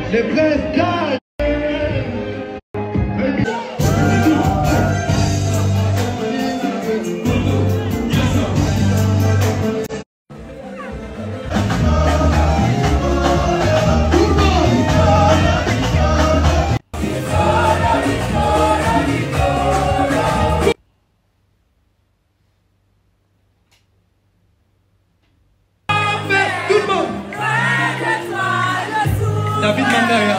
Les princes. David Mandaya.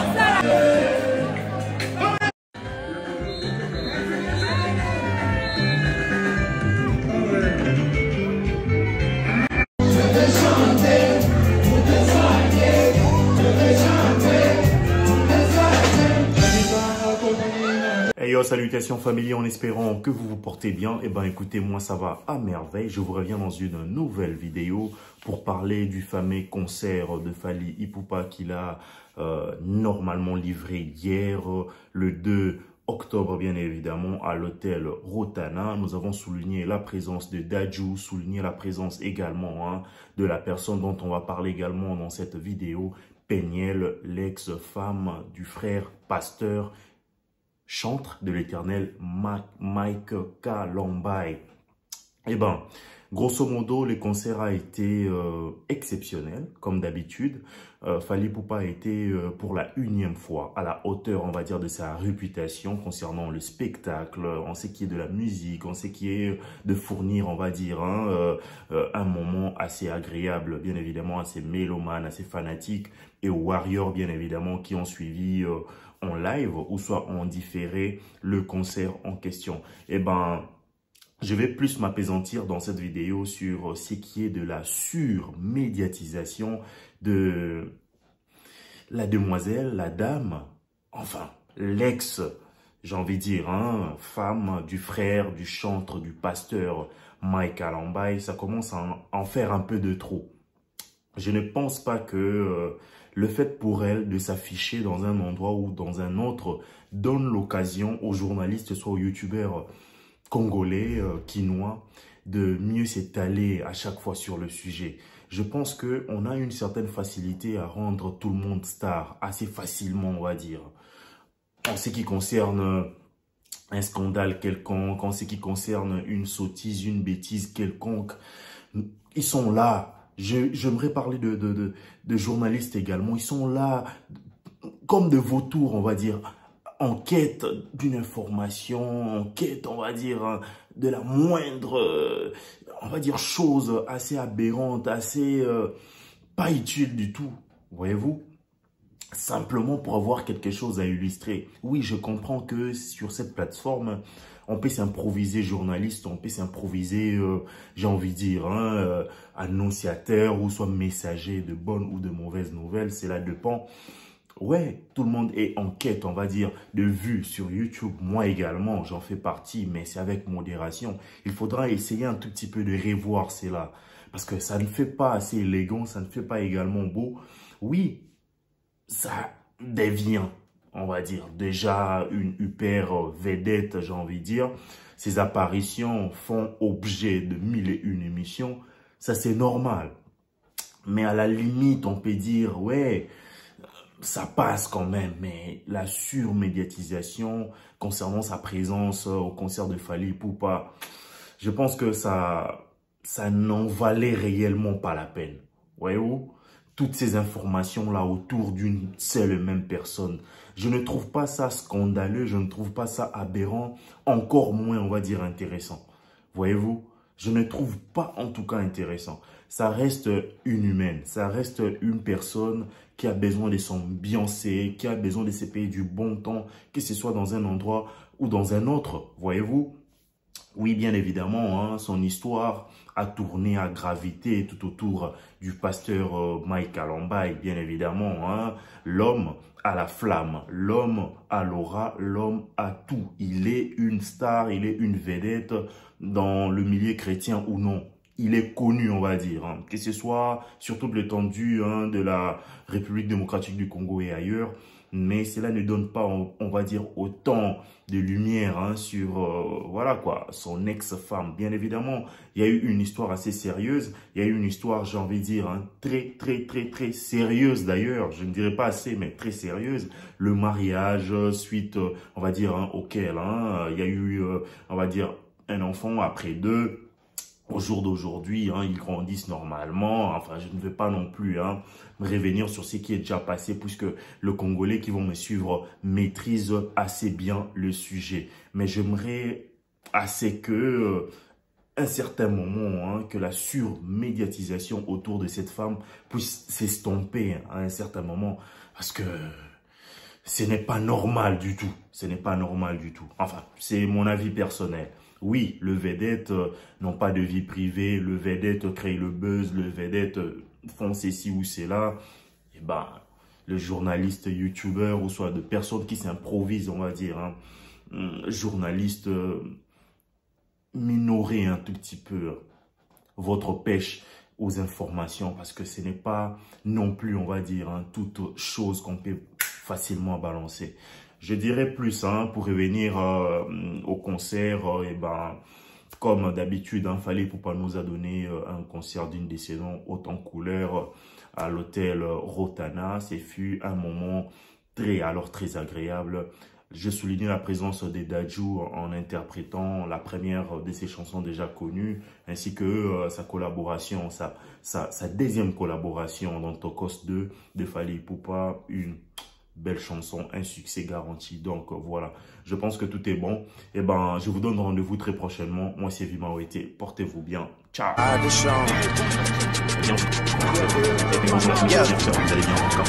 Hey yo, salutations famille, en espérant que vous vous portez bien. Eh ben écoutez, moi ça va à merveille. Je vous reviens dans une nouvelle vidéo pour parler du fameux concert de Fally Ipupa qu'il a normalement livré hier, le 2 octobre bien évidemment, à l'hôtel Rotana. Nous avons souligné la présence de Dadju, souligné la présence également de la personne dont on va parler également dans cette vidéo, Peniel, l'ex-femme du frère pasteur chantre de l'Éternel, Mike Kalambay. Eh ben, grosso modo, le concert a été exceptionnel, comme d'habitude. Fally Ipupa a été pour la 1e fois à la hauteur, on va dire, de sa réputation concernant le spectacle, en ce qui est de la musique, en ce qui est de fournir, on va dire, un moment assez agréable, bien évidemment, à ses mélomanes, à ses fanatiques et aux warriors, bien évidemment, qui ont suivi en live ou soit en différé le concert en question. Eh ben, je vais plus m'appesantir dans cette vidéo sur ce qui est de la surmédiatisation de la demoiselle, la dame, enfin, l'ex, j'ai envie de dire, femme du frère, du chantre, du pasteur Mike Kalambay. Ça commence à en faire un peu de trop. Je ne pense pas que le fait pour elle de s'afficher dans un endroit ou dans un autre donne l'occasion aux journalistes, soit aux youtubeurs congolais, quinois, de mieux s'étaler à chaque fois sur le sujet. Je pense qu'on a une certaine facilité à rendre tout le monde star, assez facilement, on va dire. En ce qui concerne un scandale quelconque, en ce qui concerne une sottise, une bêtise quelconque, ils sont là. J'aimerais parler de journalistes également. Ils sont là comme de vautours, on va dire, en quête d'une information, en quête, on va dire, de la moindre, on va dire, chose assez aberrante, assez pas utile du tout, voyez-vous? Simplement pour avoir quelque chose à illustrer. Oui, je comprends que sur cette plateforme, on peut s'improviser journaliste, on peut s'improviser, j'ai envie de dire, annonciateur ou soit messager de bonnes ou de mauvaises nouvelles, cela dépend. Ouais, tout le monde est en quête, on va dire, de vues sur YouTube. Moi également, j'en fais partie, mais c'est avec modération. Il faudra essayer un tout petit peu de revoir cela. Parce que ça ne fait pas assez élégant, ça ne fait pas également beau. Oui, ça devient, on va dire, déjà une hyper vedette, j'ai envie de dire. Ces apparitions font objet de 1001 émissions. Ça, c'est normal. Mais à la limite, on peut dire, ouais, ça passe quand même. Mais la surmédiatisation concernant sa présence au concert de Fally Ipupa, je pense que ça n'en valait réellement pas la peine. Voyez-vous? Toutes ces informations-là autour d'une seule et même personne. Je ne trouve pas ça scandaleux, je ne trouve pas ça aberrant, encore moins, on va dire, intéressant. Voyez-vous? Je ne trouve pas en tout cas intéressant. Ça reste une humaine, ça reste une personne qui a besoin de s'ambiancer, qui a besoin de se payer du bon temps, que ce soit dans un endroit ou dans un autre. Voyez-vous? Oui, bien évidemment, son histoire a tourné, a gravité tout autour du pasteur Mike Kalambay, bien évidemment. L'homme a la flamme, l'homme a l'aura, l'homme a tout. Il est une star, il est une vedette dans le milieu chrétien ou non. Il est connu, on va dire, que ce soit sur toute l'étendue de la République démocratique du Congo et ailleurs. mais cela ne donne pas, on va dire, autant de lumière hein, sur, voilà quoi, son ex-femme. Bien évidemment, il y a eu une histoire assez sérieuse, il y a eu une histoire, j'ai envie de dire, hein, très sérieuse d'ailleurs, je ne dirais pas assez, mais très sérieuse. Le mariage, suite, on va dire, hein, auquel hein, il y a eu, on va dire, un enfant après deux. Au jour d'aujourd'hui, hein, ils grandissent normalement. Enfin, je ne vais pas non plus hein, revenir sur ce qui est déjà passé puisque le Congolais qui vont me suivre maîtrise assez bien le sujet. Mais j'aimerais assez que, un certain moment, hein, que la surmédiatisation autour de cette femme puisse s'estomper hein, à un certain moment. Parce que ce n'est pas normal du tout. Ce n'est pas normal du tout. Enfin, c'est mon avis personnel. Oui, le vedette n'ont pas de vie privée, le vedette crée le buzz, le vedette font ceci ou cela. Et ben, le journaliste, youtubeur ou soit de personnes qui s'improvisent, on va dire, hein, journaliste, minorez un tout petit peu votre pêche aux informations parce que ce n'est pas non plus, on va dire, hein, toute chose qu'on peut facilement balancer. Je dirais plus, hein, pour revenir au concert, et ben, comme d'habitude, hein, Fally Ipupa nous a donné un concert d'une décennie haute en couleur à l'hôtel Rotana. Ce fut un moment très agréable. Je souligne la présence des Dadju en interprétant la première de ses chansons déjà connues, ainsi que sa collaboration, sa deuxième collaboration dans Tokos 2 de Fally Ipupa, une belle chanson, un succès garanti. Donc voilà, je pense que tout est bon. Et ben, je vous donne rendez-vous très prochainement. Moi, c'est Vima Wete. Portez-vous bien. Ciao. Vous allez bien encore.